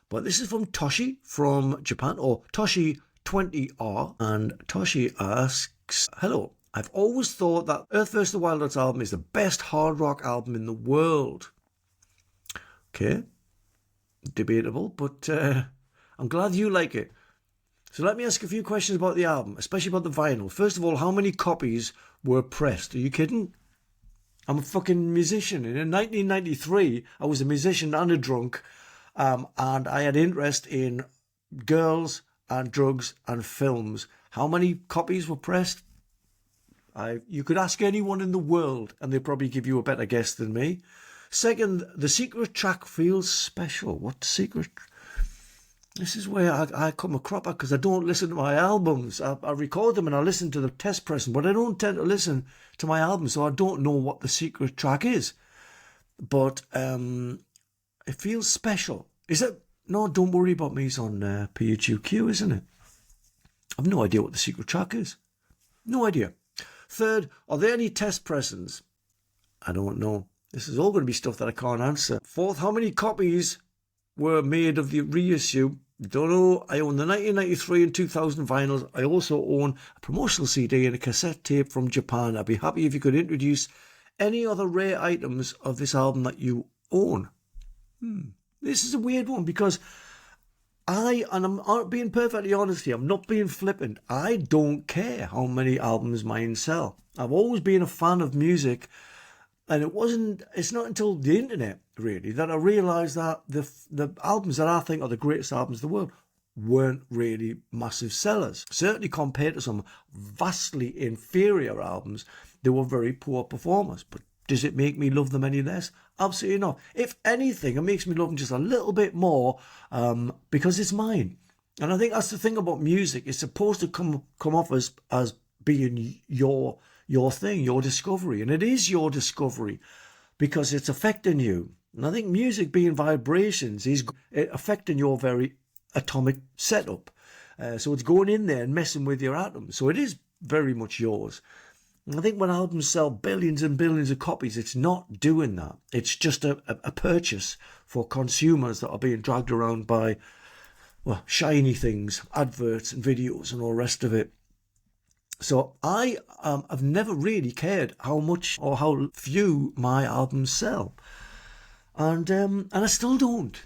But this is from Toshi from Japan, or Toshi20R, and Toshi asks, hello, I've always thought that Earth vs. the Wild Hearts album is the best hard rock album in the world. Okay, debatable, but I'm glad you like it. So let me ask a few questions about the album, especially about the vinyl. First of all, how many copies were pressed? Are you kidding? I'm a fucking musician. And in 1993, I was a musician and a drunk, and I had interest in girls and drugs and films. How many copies were pressed? You could ask anyone in the world, and they'd probably give you a better guess than me. Second, the secret track feels special. What secret? This is where I come a cropper, because I don't listen to my albums. I record them and I listen to the test pressing, but I don't tend to listen to my albums, so I don't know what the secret track is. But it feels special. Is it? No, Don't Worry About Me is on PHUQ, isn't it? I've no idea what the secret track is. No idea. Third, are there any test pressings? I don't know. This is all going to be stuff that I can't answer. Fourth, how many copies were made of the reissue? Don't know. I own the 1993 and 2000 vinyls. I also own a promotional CD and a cassette tape from Japan. I'd be happy if you could introduce any other rare items of this album that you own. This is a weird one, because I'm being perfectly honest here, I'm not being flippant. I don't care how many albums mine sell. I've always been a fan of music, and it's not until the internet, really, that I realised that the albums that I think are the greatest albums in the world weren't really massive sellers. Certainly compared to some vastly inferior albums, they were very poor performers. But does it make me love them any less? Absolutely not. If anything, it makes me love them just a little bit more, because it's mine. And I think that's the thing about music. It's supposed to come off as being your thing, your discovery. And it is your discovery because it's affecting you. And I think music being vibrations is affecting your very atomic setup. So it's going in there and messing with your atoms. So it is very much yours. And I think when albums sell billions and billions of copies, it's not doing that. It's just a purchase for consumers that are being dragged around by, well, shiny things, adverts and videos and all the rest of it. So I have never really cared how much or how few my albums sell. And I still don't.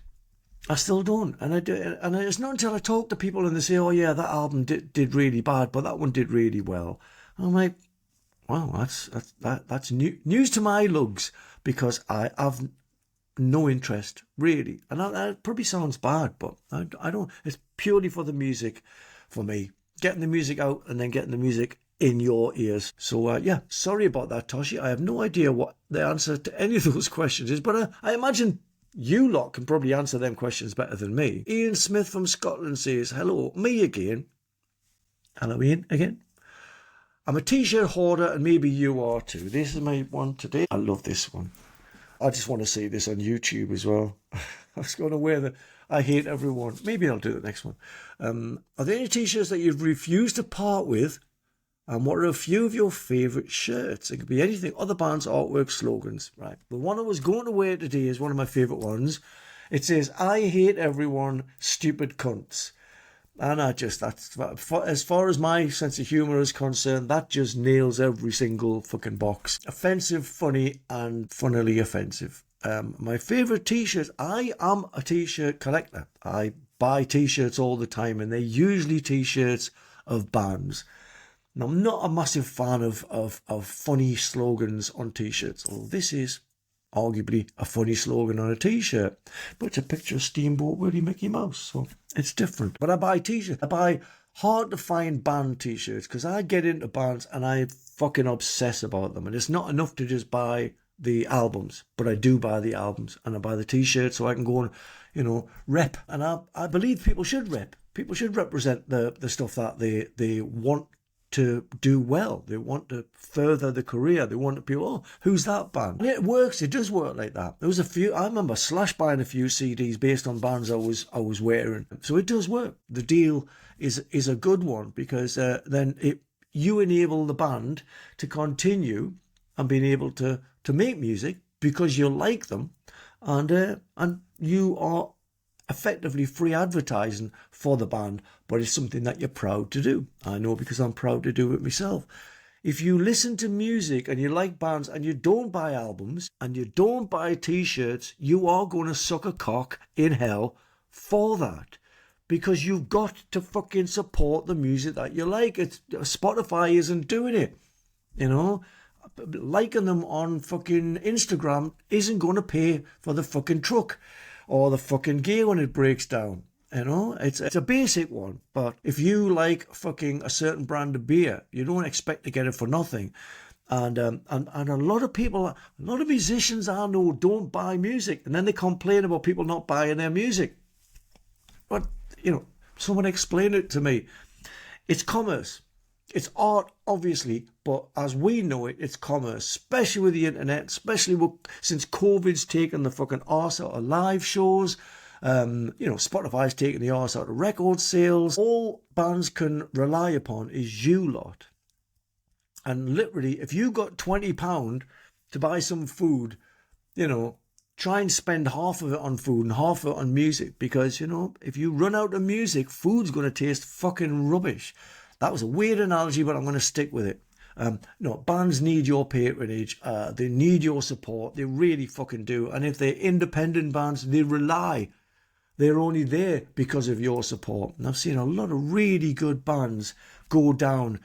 And and it's not until I talk to people and they say, oh yeah, that album did really bad, but that one did really well. And I'm like, wow, that's news to my lugs, because I have no interest, really. And that probably sounds bad, but I don't. It's purely for the music, for me. Getting the music out and then getting the music in your ears. So, yeah, sorry about that, Toshi. I have no idea what the answer to any of those questions is, but I imagine you lot can probably answer them questions better than me. Ian Smith from Scotland says, hello, me again. Hello, Ian, again. I'm a t-shirt hoarder, and maybe you are too. This is my one today. I love this one. I just want to see this on YouTube as well. I was going to wear the I Hate Everyone. Maybe I'll do the next one. Are there any t-shirts that you've refused to part with? And what are a few of your favourite shirts? It could be anything, other bands, artwork, slogans. Right. The one I was going to wear today is one of my favourite ones. It says, I hate everyone, stupid cunts. And as far as my sense of humour is concerned, that just nails every single fucking box. Offensive, funny, and funnily offensive. My favourite t-shirts, I am a t-shirt collector. I buy t-shirts all the time, and they're usually t-shirts of bands. Now, I'm not a massive fan of funny slogans on t-shirts, although this is arguably a funny slogan on a t-shirt, but it's a picture of Steamboat Willie Mickey Mouse, so it's different. But I buy t-shirts. I buy hard to find band t-shirts because I get into bands and I fucking obsess about them, and it's not enough to just buy the albums, but I do buy the albums, and I buy the t-shirts so I can go and rep. And I believe people should rep. People should represent the stuff that they want to do well. They want to further the career. They want people, oh, who's that band? And it works. It does work like that. There was a few, I remember Slash buying a few CDs based on bands I was wearing. So it does work. The deal is a good one, because then you enable the band to continue and being able to make music because you like them, and you are effectively free advertising for the band, but it's something that you're proud to do. I know, because I'm proud to do it myself. If you listen to music and you like bands and you don't buy albums and you don't buy t-shirts, you are going to suck a cock in hell for that. Because you've got to fucking support the music that you like. Spotify isn't doing it. You know, liking them on fucking Instagram isn't going to pay for the fucking truck or the fucking gear when it breaks down. You know, it's a basic one. But if you like fucking a certain brand of beer, you don't expect to get it for nothing. And a lot of people, a lot of musicians I know don't buy music, and then they complain about people not buying their music. But, you know, someone explain it to me. It's commerce. It's art, obviously, but as we know it, it's commerce, especially with the internet, especially since COVID's taken the fucking arse out of live shows. Spotify's taking the arse out of record sales. All bands can rely upon is you lot. And literally, if you got £20 to buy some food, you know, try and spend half of it on food and half of it on music. Because, you know, if you run out of music, food's going to taste fucking rubbish. That was a weird analogy, but I'm going to stick with it. Bands need your patronage. They need your support. They really fucking do. And if they're independent bands, they're only there because of your support. And I've seen a lot of really good bands go down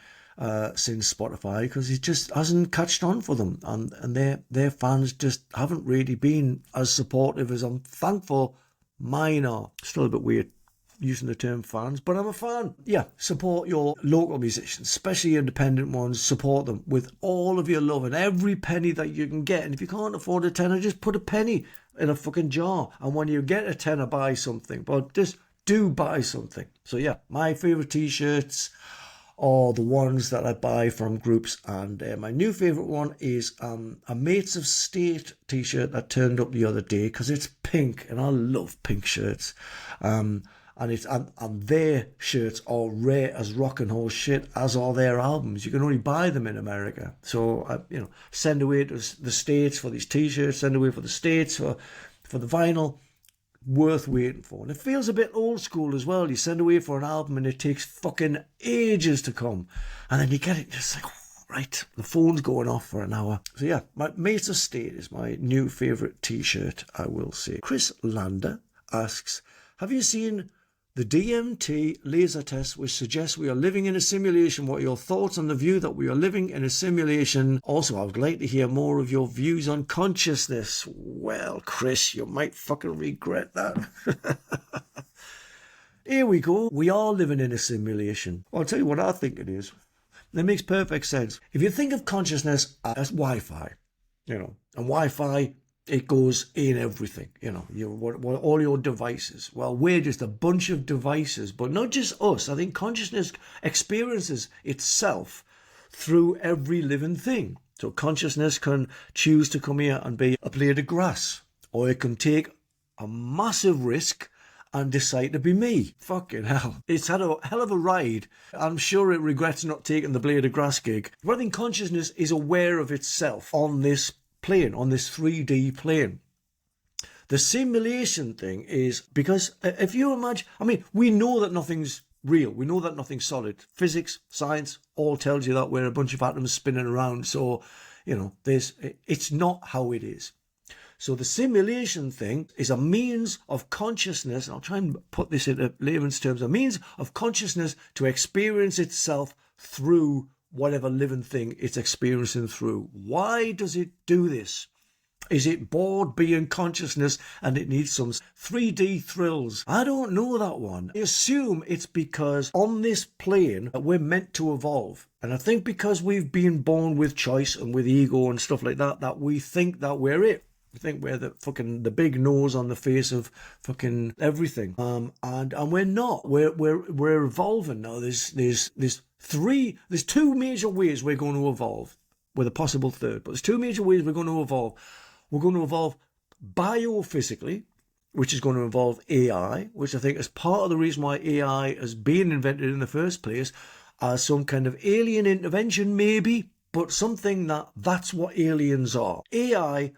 since Spotify because it just hasn't catched on for them. And their fans just haven't really been as supportive as I'm thankful mine are. Still a bit weird using the term fans, but I'm a fan. Yeah, support your local musicians, especially independent ones. Support them with all of your love and every penny that you can get. And if you can't afford a tenner, just put a penny in a fucking jar. And when you get a tenner, buy something. But just do buy something. So yeah, my favourite t-shirts are the ones that I buy from groups. And my new favourite one is a Mates of State t-shirt that turned up the other day because it's pink and I love pink shirts. And their shirts are rare as rock and roll shit, as are their albums. You can only buy them in America. So, send away to the States for these t-shirts, send away for the States for the vinyl. Worth waiting for. And it feels a bit old school as well. You send away for an album and it takes fucking ages to come. And then you get it just like, right, the phone's going off for an hour. So yeah, my Mates of State is my new favourite t-shirt, I will say. Chris Lander asks, have you seen the DMT laser test which suggests we are living in a simulation? What are your thoughts on the view that we are living in a simulation? Also, I would like to hear more of your views on consciousness. Well, Chris, you might fucking regret that. Here we go. We are living in a simulation. I'll tell you what I think it is. It makes perfect sense. If you think of consciousness as Wi-Fi, and Wi-Fi, it goes in everything, all your devices. Well, we're just a bunch of devices, but not just us. I think consciousness experiences itself through every living thing. So consciousness can choose to come here and be a blade of grass, or it can take a massive risk and decide to be me. Fucking hell. It's had a hell of a ride. I'm sure it regrets not taking the blade of grass gig. But I think consciousness is aware of itself on this plane, on this 3D plane. The simulation thing is because if you imagine, we know that nothing's real. We know that nothing's solid. Physics, science, all tells you that we're a bunch of atoms spinning around. So, it's not how it is. So the simulation thing is a means of consciousness, and I'll try and put this into layman's terms, a means of consciousness to experience itself through whatever living thing it's experiencing through. Why does it do this? Is it bored being consciousness and it needs some 3D thrills? I don't know that one. I assume it's because on this plane we're meant to evolve. And I think because we've been born with choice and with ego and stuff like that, that we think that we're it. We think we're the big nose on the face of fucking everything. And we're not. We're evolving now. There's two major ways we're going to evolve, with a possible third. But there's two major ways we're going to evolve. We're going to evolve biophysically, which is going to involve AI, which I think is part of the reason why AI has been invented in the first place, as some kind of alien intervention maybe, but something that's what aliens are. AI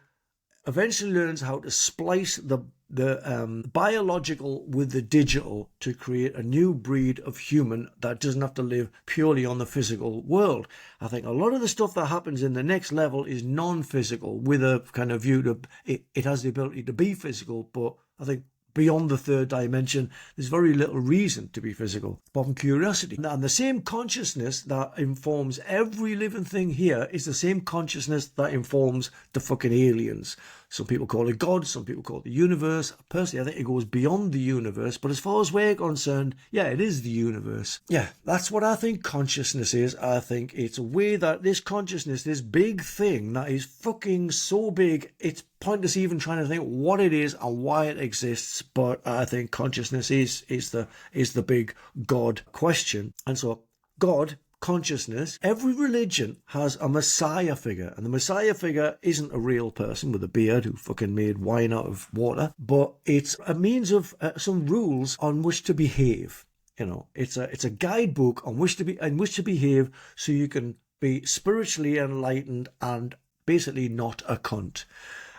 eventually learns how to splice the the biological with the digital to create a new breed of human that doesn't have to live purely on the physical world. I think a lot of the stuff that happens in the next level is non-physical, with a kind of view to it has the ability to be physical, but I think beyond the third dimension, there's very little reason to be physical, apart from curiosity. And the same consciousness that informs every living thing here is the same consciousness that informs the fucking aliens. Some people call it God, some people call it the universe. Personally, I think it goes beyond the universe, but as far as we're concerned, yeah, it is the universe. Yeah, that's what I think consciousness is. I think it's a way that this consciousness, this big thing that is fucking so big, it's pointless even trying to think what it is and why it exists. But I think consciousness is the big God question. And so God, consciousness, every religion has a messiah figure, and the messiah figure isn't a real person with a beard who fucking made wine out of water, but it's a means of some rules on which to behave. You know, it's a guidebook on which to behave, so you can be spiritually enlightened and basically not a cunt.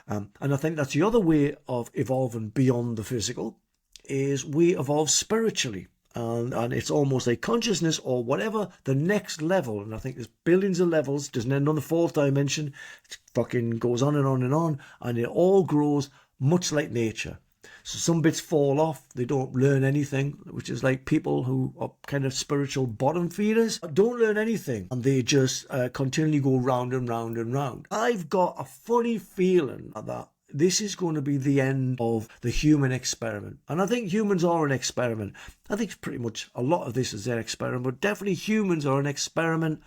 And I think that's the other way of evolving beyond the physical, is we evolve spiritually. And it's almost like consciousness or whatever the next level. And I think there's billions of levels. Doesn't end on the fourth dimension. It fucking goes on and on and on. And it all grows much like nature. So some bits fall off. They don't learn anything, which is like people who are kind of spiritual bottom feeders. Don't learn anything. And they just continually go round and round and round. I've got a funny feeling that this is going to be the end of the human experiment. And I think humans are an experiment. I think pretty much a lot of this is an experiment, but definitely humans are an experiment,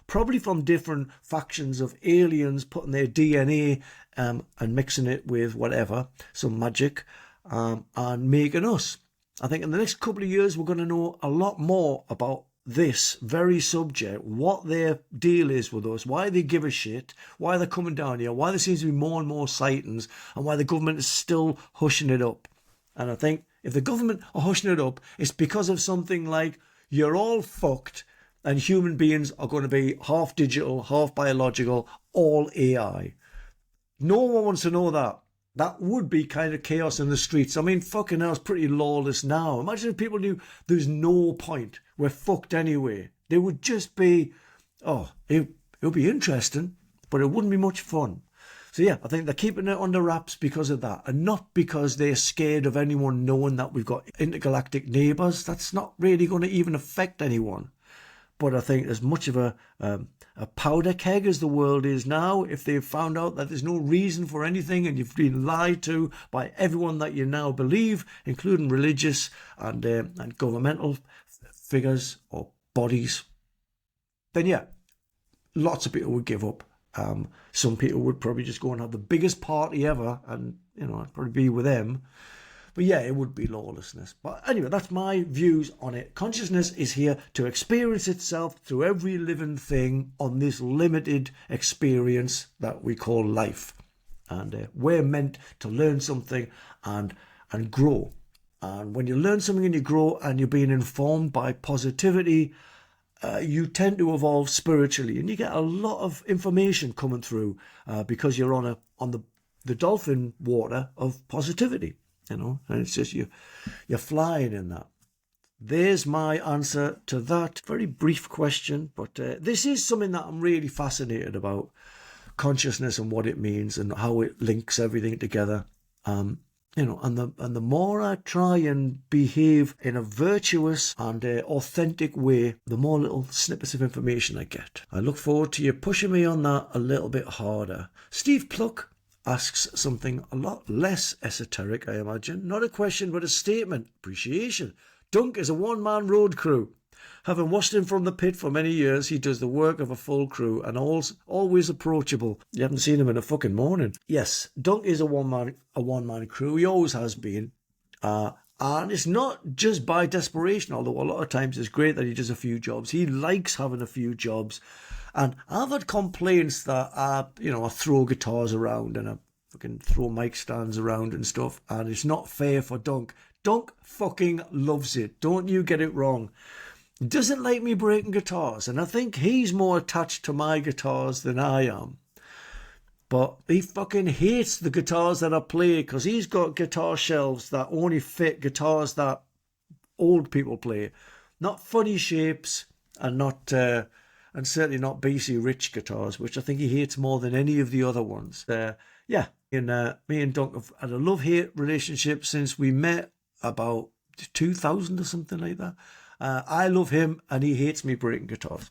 probably from different factions of aliens putting their DNA and mixing it with whatever, some magic, and making us. I think in the next couple of years, we're going to know a lot more about this very subject, what their deal is with us, why they give a shit, why they're coming down here, why there seems to be more and more sightings, and why the government is still hushing it up. And I think if the government are hushing it up, it's because of something like, you're all fucked and human beings are going to be half digital, half biological, all AI. No one wants to know that. That would be kind of chaos in the streets. I mean, fucking hell, it's pretty lawless now. Imagine if people knew there's no point. We're fucked anyway. They would just be, it would be interesting, but it wouldn't be much fun. So yeah, I think they're keeping it under wraps because of that, and not because they're scared of anyone knowing that we've got intergalactic neighbours. That's not really going to even affect anyone. But I think as much of a powder keg as the world is now, if they've found out that there's no reason for anything and you've been lied to by everyone that you now believe, including religious and governmental figures or bodies, then yeah, lots of people would give up. Some people would probably just go and have the biggest party ever, and I'd probably be with them. But yeah, it would be lawlessness. But anyway, that's my views on it. Consciousness is here to experience itself through every living thing on this limited experience that we call life. And we're meant to learn something and grow. And when you learn something and you grow and you're being informed by positivity, you tend to evolve spiritually, and you get a lot of information coming through because you're on the dolphin water of positivity. And it's just you're flying in that. There's my answer to that very brief question, but this is something that I'm really fascinated about, consciousness and what it means and how it links everything together. And the more I try and behave in a virtuous and authentic way, the more little snippets of information I get. I look forward to you pushing me on that a little bit harder. Steve Pluck asks something a lot less esoteric, I imagine. Not a question, but a statement. Appreciation. Dunk is a one-man road crew. Having watched him from the pit for many years, he does the work of a full crew and always approachable. You haven't seen him in a fucking morning. Yes, Dunk is a one-man crew. He always has been. And it's not just by desperation, although a lot of times it's great that he does a few jobs. He likes having a few jobs. And I've had complaints that I throw guitars around and I fucking throw mic stands around and stuff, and it's not fair for Dunk. Dunk fucking loves it. Don't you get it wrong. He doesn't like me breaking guitars, and I think he's more attached to my guitars than I am. but he fucking hates the guitars that I play because he's got guitar shelves that only fit guitars that old people play, not funny shapes and not and certainly not BC Rich guitars, which I think he hates more than any of the other ones. Yeah, and me and Dunk have had a love-hate relationship since we met about 2000 or something like that. I love him and he hates me breaking guitars.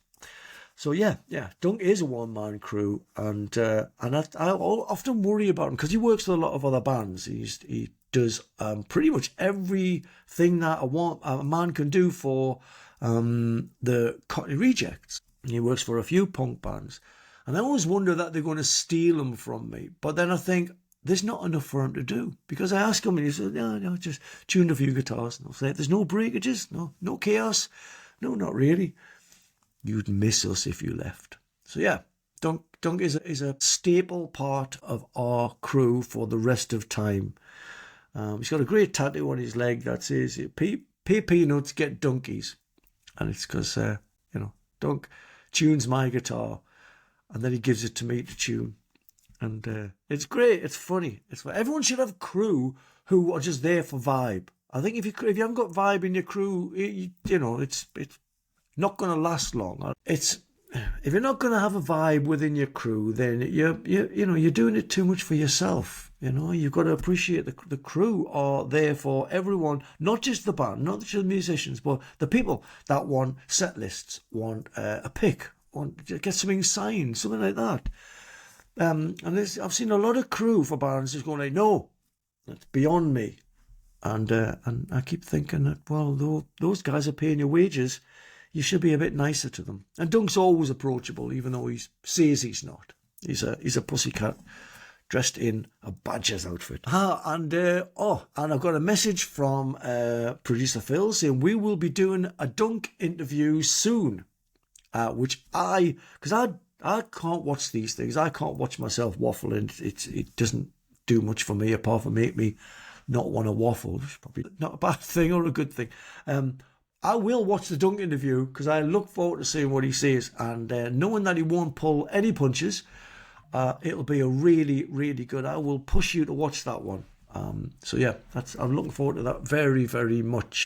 So yeah, Dunk is a one-man crew, and I often worry about him because he works with a lot of other bands. He does pretty much everything that a man can do for the Cockney Rejects. He works for a few punk bands, and I always wonder that they're going to steal him from me. But then I think there's not enough for him to do, because I ask him and he says, no, just tuned a few guitars, and I'll say, there's no breakages, no chaos, no, not really. You'd miss us if you left. So yeah, Dunk is a staple part of our crew for the rest of time. He's got a great tattoo on his leg that says, pay peanuts, get donkeys. And it's because, Dunk tunes my guitar and then he gives it to me to tune. And it's great, it's funny. Everyone should have a crew who are just there for vibe. I think if you haven't got vibe in your crew, it's not going to last long. If you're not going to have a vibe within your crew, then you're doing it too much for yourself. You've got to appreciate the crew are there for everyone, not just the band, not just the musicians, but the people that want set lists, want a pick, want to get something signed, something like that. And I've seen a lot of crew for bands just going like, no, that's beyond me. And I keep thinking that, well, those guys are paying your wages. You should be a bit nicer to them. And Dunk's always approachable, even though he says he's not. He's a pussycat dressed in a badger's outfit. And I've got a message from producer Phil saying we will be doing a Dunk interview soon, because I can't watch these things. I can't watch myself waffling. It doesn't do much for me apart from make me not want to waffle. It's probably not a bad thing or a good thing. I will watch the Dunk interview because I look forward to seeing what he says, and knowing that he won't pull any punches, it'll be a really, really good. I will push you to watch that one. So yeah, I'm looking forward to that very, very much.